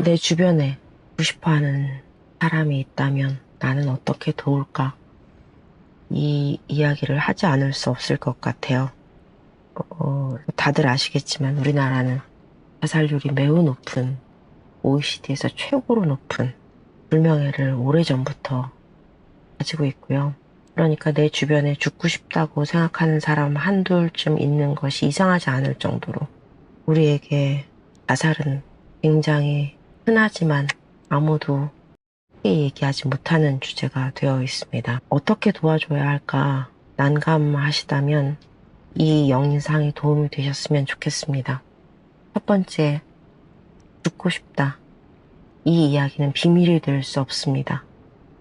내 주변에 보고 싶어하는 사람이 있다면 나는 어떻게 도울까? 이 이야기를 하지 않을 수 없을 것 같아요. 다들 아시겠지만 우리나라는 자살률이 매우 높은, OECD에서 최고로 높은 불명예를 오래전부터 가지고 있고요. 그러니까 내 주변에 죽고 싶다고 생각하는 사람 한둘쯤 있는 것이 이상하지 않을 정도로 우리에게 자살은 굉장히 흔하지만 아무도 쉽게 얘기하지 못하는 주제가 되어 있습니다. 어떻게 도와줘야 할까 난감하시다면 이 영상이 도움이 되셨으면 좋겠습니다. 첫 번째, 죽고 싶다. 이 이야기는 비밀이 될 수 없습니다.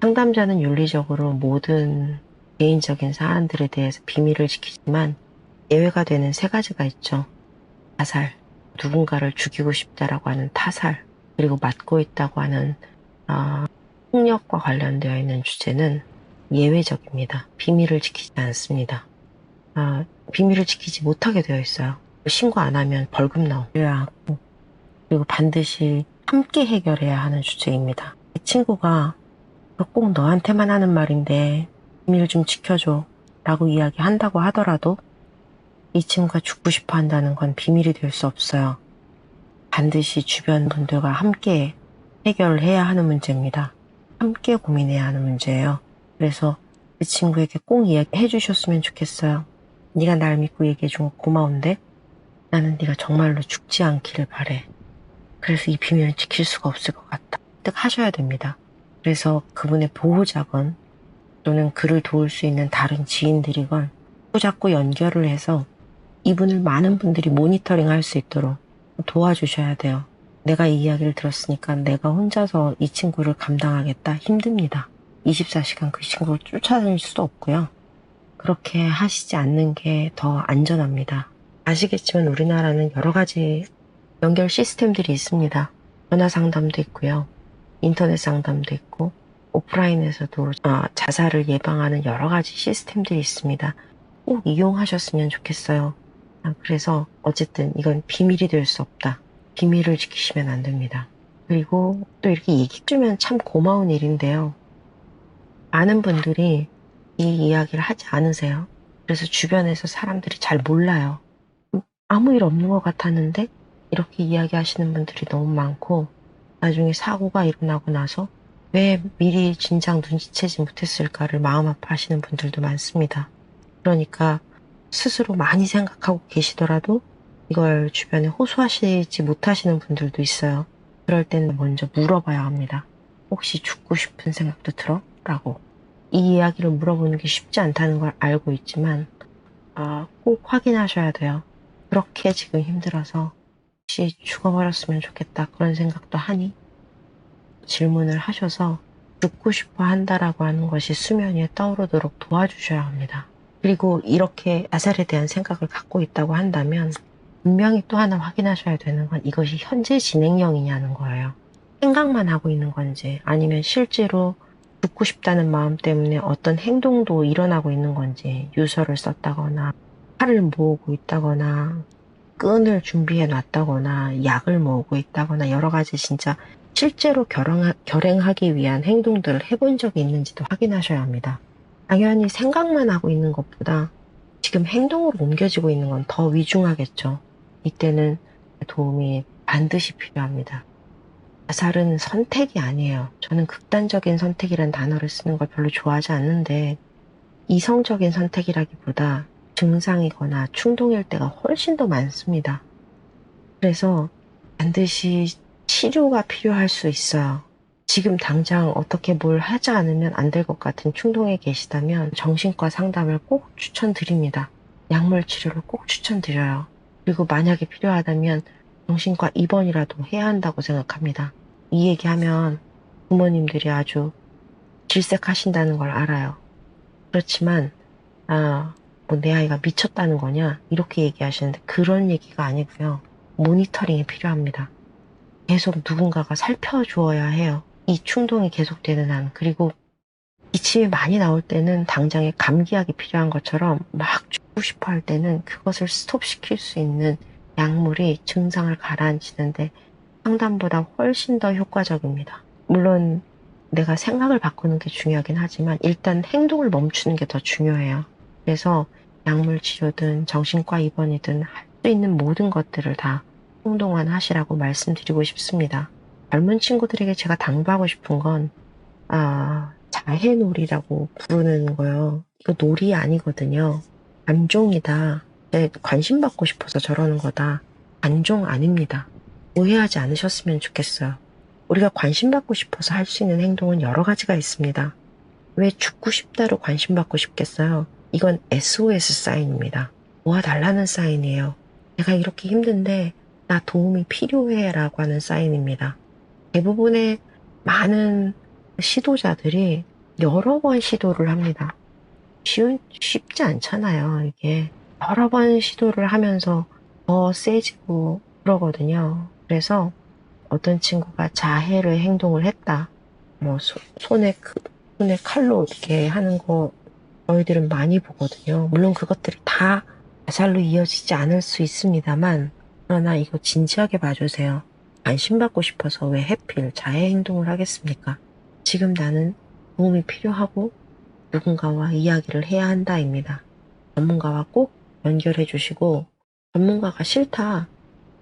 상담자는 윤리적으로 모든 개인적인 사안들에 대해서 비밀을 지키지만 예외가 되는 세 가지가 있죠. 자살, 누군가를 죽이고 싶다라고 하는 타살, 그리고 맡고 있다고 하는 폭력과 관련되어 있는 주제는 예외적입니다. 비밀을 지키지 않습니다. 비밀을 지키지 못하게 되어 있어요. 신고 안 하면 벌금 나와야 하고, 그리고 반드시 함께 해결해야 하는 주제입니다. 이 친구가 꼭 너한테만 하는 말인데 비밀 좀 지켜줘 라고 이야기한다고 하더라도 이 친구가 죽고 싶어 한다는 건 비밀이 될 수 없어요. 반드시 주변 분들과 함께 해결을 해야 하는 문제입니다. 함께 고민해야 하는 문제예요. 그래서 그 친구에게 꼭 이야기해 주셨으면 좋겠어요. 네가 날 믿고 얘기해 준 거 고마운데 나는 네가 정말로 죽지 않기를 바래. 그래서 이 비밀을 지킬 수가 없을 것 같다. 딱 하셔야 됩니다. 그래서 그분의 보호자건 또는 그를 도울 수 있는 다른 지인들이건 자꾸 연결을 해서 이분을 많은 분들이 모니터링 할 수 있도록 도와주셔야 돼요. 내가 이 이야기를 들었으니까 내가 혼자서 이 친구를 감당하겠다. 힘듭니다. 24시간 그 친구를 쫓아다닐 수도 없고요. 그렇게 하시지 않는 게 더 안전합니다. 아시겠지만 우리나라는 여러 가지 연결 시스템들이 있습니다. 전화 상담도 있고요. 인터넷 상담도 있고 오프라인에서도 자살을 예방하는 여러 가지 시스템들이 있습니다. 꼭 이용하셨으면 좋겠어요. 그래서 어쨌든 이건 비밀이 될 수 없다. 비밀을 지키시면 안 됩니다. 그리고 또 이렇게 얘기해주면 참 고마운 일인데요. 많은 분들이 이 이야기를 하지 않으세요. 그래서 주변에서 사람들이 잘 몰라요. 아무 일 없는 것 같았는데 이렇게 이야기하시는 분들이 너무 많고 나중에 사고가 일어나고 나서 왜 미리 진작 눈치채지 못했을까를 마음 아파하시는 분들도 많습니다. 그러니까 스스로 많이 생각하고 계시더라도 이걸 주변에 호소하시지 못하시는 분들도 있어요. 그럴 때는 먼저 물어봐야 합니다. 혹시 죽고 싶은 생각도 들어? 라고. 이 이야기를 물어보는 게 쉽지 않다는 걸 알고 있지만 꼭 확인하셔야 돼요. 그렇게 지금 힘들어서 혹시 죽어버렸으면 좋겠다 그런 생각도 하니? 질문을 하셔서 죽고 싶어 한다라고 하는 것이 수면 위에 떠오르도록 도와주셔야 합니다. 그리고 이렇게 자살에 대한 생각을 갖고 있다고 한다면 분명히 또 하나 확인하셔야 되는 건 이것이 현재 진행형이냐는 거예요. 생각만 하고 있는 건지 아니면 실제로 죽고 싶다는 마음 때문에 어떤 행동도 일어나고 있는 건지 유서를 썼다거나 칼을 모으고 있다거나 끈을 준비해 놨다거나 약을 모으고 있다거나 여러 가지 진짜 실제로 결행하기 위한 행동들을 해본 적이 있는지도 확인하셔야 합니다. 당연히 생각만 하고 있는 것보다 지금 행동으로 옮겨지고 있는 건 더 위중하겠죠. 이때는 도움이 반드시 필요합니다. 자살은 선택이 아니에요. 저는 극단적인 선택이란 단어를 쓰는 걸 별로 좋아하지 않는데 이성적인 선택이라기보다 증상이거나 충동일 때가 훨씬 더 많습니다. 그래서 반드시 치료가 필요할 수 있어요. 지금 당장 어떻게 뭘 하지 않으면 안 될 것 같은 충동에 계시다면 정신과 상담을 꼭 추천드립니다. 약물 치료를 꼭 추천드려요. 그리고 만약에 필요하다면 정신과 입원이라도 해야 한다고 생각합니다. 이 얘기하면 부모님들이 아주 질색하신다는 걸 알아요. 그렇지만 뭐 내 아이가 미쳤다는 거냐 이렇게 얘기하시는데 그런 얘기가 아니고요. 모니터링이 필요합니다. 계속 누군가가 살펴주어야 해요. 이 충동이 계속되는 한. 그리고 기침이 많이 나올 때는 당장에 감기약이 필요한 것처럼 막 죽고 싶어 할 때는 그것을 스톱시킬 수 있는 약물이 증상을 가라앉히는데 상담보다 훨씬 더 효과적입니다. 물론 내가 생각을 바꾸는 게 중요하긴 하지만 일단 행동을 멈추는 게 더 중요해요. 그래서 약물 치료든 정신과 입원이든 할 수 있는 모든 것들을 다 총동원 하시라고 말씀드리고 싶습니다. 젊은 친구들에게 제가 당부하고 싶은 건 자해놀이라고 부르는 거요. 이거 놀이 아니거든요. 관종이다. 관심 받고 싶어서 저러는 거다. 관종 아닙니다. 오해하지 않으셨으면 좋겠어요. 우리가 관심 받고 싶어서 할 수 있는 행동은 여러 가지가 있습니다. 왜 죽고 싶다로 관심 받고 싶겠어요? 이건 SOS 사인입니다. 도와달라는 사인이에요. 내가 이렇게 힘든데 나 도움이 필요해 라고 하는 사인입니다. 대부분의 많은 시도자들이 여러 번 시도를 합니다. 쉽지 않잖아요, 이게. 여러 번 시도를 하면서 더 세지고 그러거든요. 그래서 어떤 친구가 자해를 행동을 했다. 뭐, 손에 칼로 이렇게 하는 거 저희들은 많이 보거든요. 물론 그것들이 다 자살로 이어지지 않을 수 있습니다만, 그러나 이거 진지하게 봐주세요. 관심받고 싶어서 왜 하필 자해 행동을 하겠습니까? 지금 나는 도움이 필요하고 누군가와 이야기를 해야 한다입니다. 전문가와 꼭 연결해 주시고, 전문가가 싫다.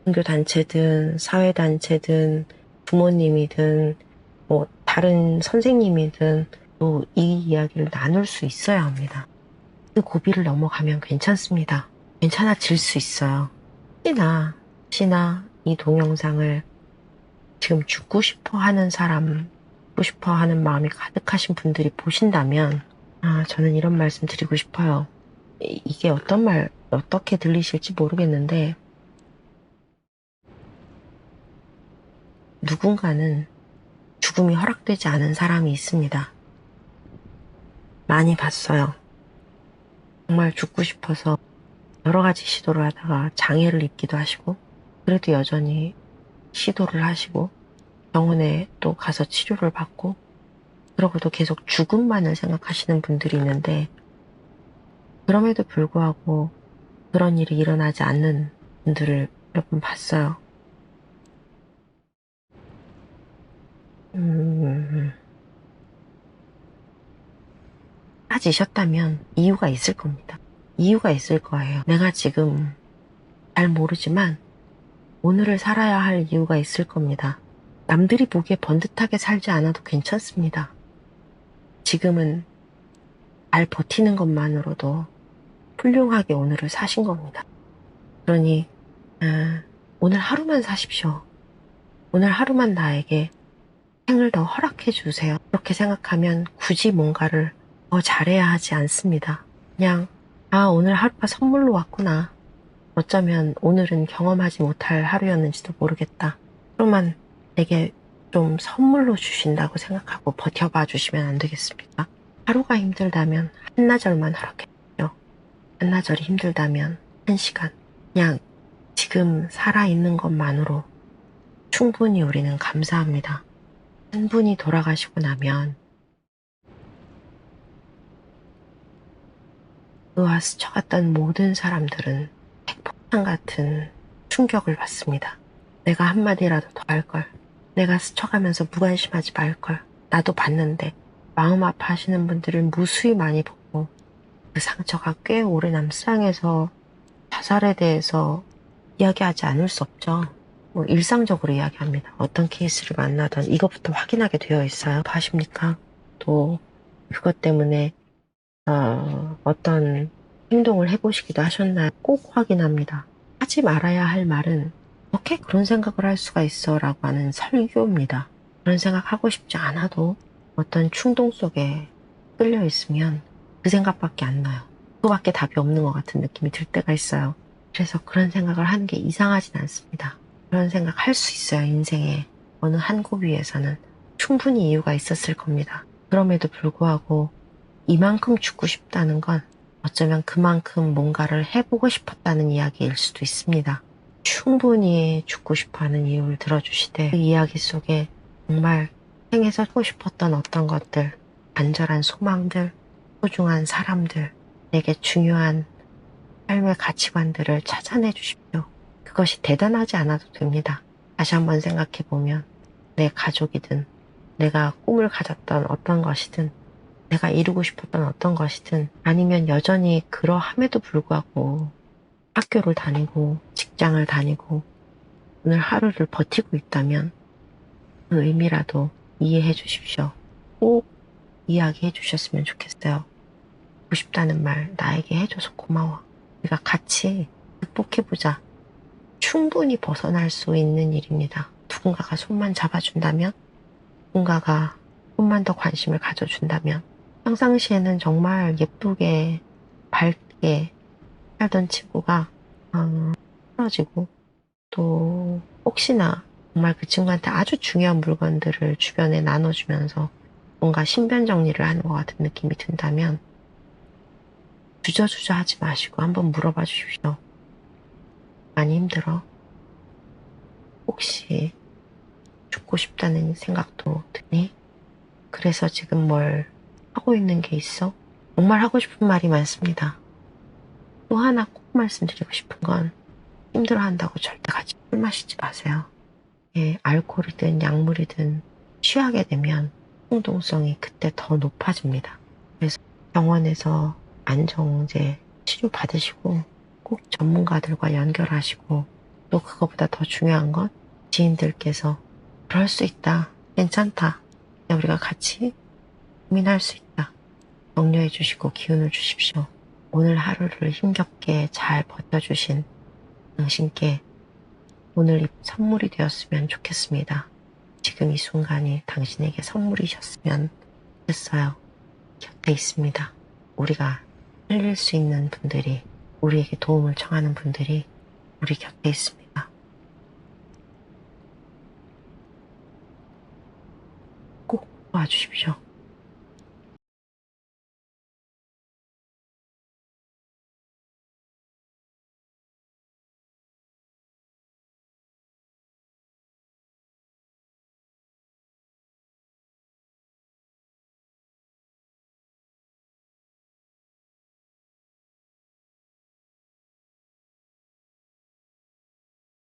종교단체든 사회단체든 부모님이든 뭐 다른 선생님이든 또 이 이야기를 나눌 수 있어야 합니다. 그 고비를 넘어가면 괜찮습니다. 괜찮아질 수 있어요. 혹시나 이 동영상을 지금 죽고 싶어 하는 사람, 죽고 싶어 하는 마음이 가득하신 분들이 보신다면, 저는 이런 말씀 드리고 싶어요. 이게 어떻게 들리실지 모르겠는데, 누군가는 죽음이 허락되지 않은 사람이 있습니다. 많이 봤어요. 정말 죽고 싶어서 여러 가지 시도를 하다가 장애를 입기도 하시고, 그래도 여전히 시도를 하시고, 병원에 또 가서 치료를 받고, 그러고도 계속 죽음만을 생각하시는 분들이 있는데, 그럼에도 불구하고 그런 일이 일어나지 않는 분들을 몇 번 봤어요. 빠지셨다면 이유가 있을 겁니다. 이유가 있을 거예요. 내가 지금 잘 모르지만 오늘을 살아야 할 이유가 있을 겁니다. 남들이 보기에 번듯하게 살지 않아도 괜찮습니다. 지금은 잘 버티는 것만으로도 훌륭하게 오늘을 사신 겁니다. 그러니 오늘 하루만 사십시오. 오늘 하루만 나에게 생을 더 허락해 주세요. 그렇게 생각하면 굳이 뭔가를 더 잘해야 하지 않습니다. 그냥 오늘 하루가 선물로 왔구나. 어쩌면 오늘은 경험하지 못할 하루였는지도 모르겠다. 그러면 내게 좀 선물로 주신다고 생각하고 버텨봐 주시면 안 되겠습니까? 하루가 힘들다면 한나절만 허락해 주세요. 한나절이 힘들다면 1시간. 그냥 지금 살아있는 것만으로 충분히 우리는 감사합니다. 한 분이 돌아가시고 나면 그와 스쳐갔던 모든 사람들은 핵폭탄 같은 충격을 받습니다. 내가 한마디라도 더 할걸. 내가 스쳐가면서 무관심하지 말걸. 나도 봤는데 마음 아파하시는 분들을 무수히 많이 보고 그 상처가 꽤 오래 남상해서 자살에 대해서 이야기하지 않을 수 없죠. 뭐 일상적으로 이야기합니다. 어떤 케이스를 만나든 이것부터 확인하게 되어 있어요. 아십니까? 또 그것 때문에 어떤 행동을 해보시기도 하셨나요? 꼭 확인합니다. 하지 말아야 할 말은 어떻게 그런 생각을 할 수가 있어 라고 하는 설교입니다. 그런 생각하고 싶지 않아도 어떤 충동 속에 끌려 있으면 그 생각밖에 안 나요. 그거밖에 답이 없는 것 같은 느낌이 들 때가 있어요. 그래서 그런 생각을 하는 게 이상하진 않습니다. 그런 생각 할 수 있어요. 인생에 어느 한 고비에서는 충분히 이유가 있었을 겁니다. 그럼에도 불구하고 이만큼 죽고 싶다는 건 어쩌면 그만큼 뭔가를 해보고 싶었다는 이야기일 수도 있습니다. 충분히 죽고 싶어하는 이유를 들어주시되 그 이야기 속에 정말 생에서 하고 싶었던 어떤 것들, 간절한 소망들, 소중한 사람들, 내게 중요한 삶의 가치관들을 찾아내 주십시오. 그것이 대단하지 않아도 됩니다. 다시 한번 생각해보면 내 가족이든 내가 꿈을 가졌던 어떤 것이든 내가 이루고 싶었던 어떤 것이든 아니면 여전히 그러함에도 불구하고 학교를 다니고 직장을 다니고 오늘 하루를 버티고 있다면 그 의미라도 이해해 주십시오. 꼭 이야기해 주셨으면 좋겠어요. 보고 싶다는 말 나에게 해줘서 고마워. 우리가 같이 극복해보자. 충분히 벗어날 수 있는 일입니다. 누군가가 손만 잡아준다면, 누군가가 좀만 더 관심을 가져준다면, 평상시에는 정말 예쁘게, 밝게 살던 친구가 떨어지고, 또 혹시나 정말 그 친구한테 아주 중요한 물건들을 주변에 나눠주면서 뭔가 신변 정리를 하는 것 같은 느낌이 든다면 주저주저 하지 마시고 한번 물어봐 주십시오. 많이 힘들어? 혹시 죽고 싶다는 생각도 드니? 그래서 지금 뭘 하고 있는 게 있어? 정말 하고 싶은 말이 많습니다. 또 하나 꼭 말씀드리고 싶은 건 힘들어한다고 절대 같이 술 마시지 마세요. 예, 알코올이든 약물이든 취하게 되면 충동성이 그때 더 높아집니다. 그래서 병원에서 안정제 치료 받으시고 꼭 전문가들과 연결하시고 또 그거보다 더 중요한 건 지인들께서 그럴 수 있다. 괜찮다. 우리가 같이 고민할 수 있다. 격려해 주시고 기운을 주십시오. 오늘 하루를 힘겹게 잘 버텨주신 당신께 오늘 이 선물이 되었으면 좋겠습니다. 지금 이 순간이 당신에게 선물이셨으면 좋겠어요. 곁에 있습니다. 우리가 살릴 수 있는 분들이, 우리에게 도움을 청하는 분들이 우리 곁에 있습니다. 꼭 도와주십시오.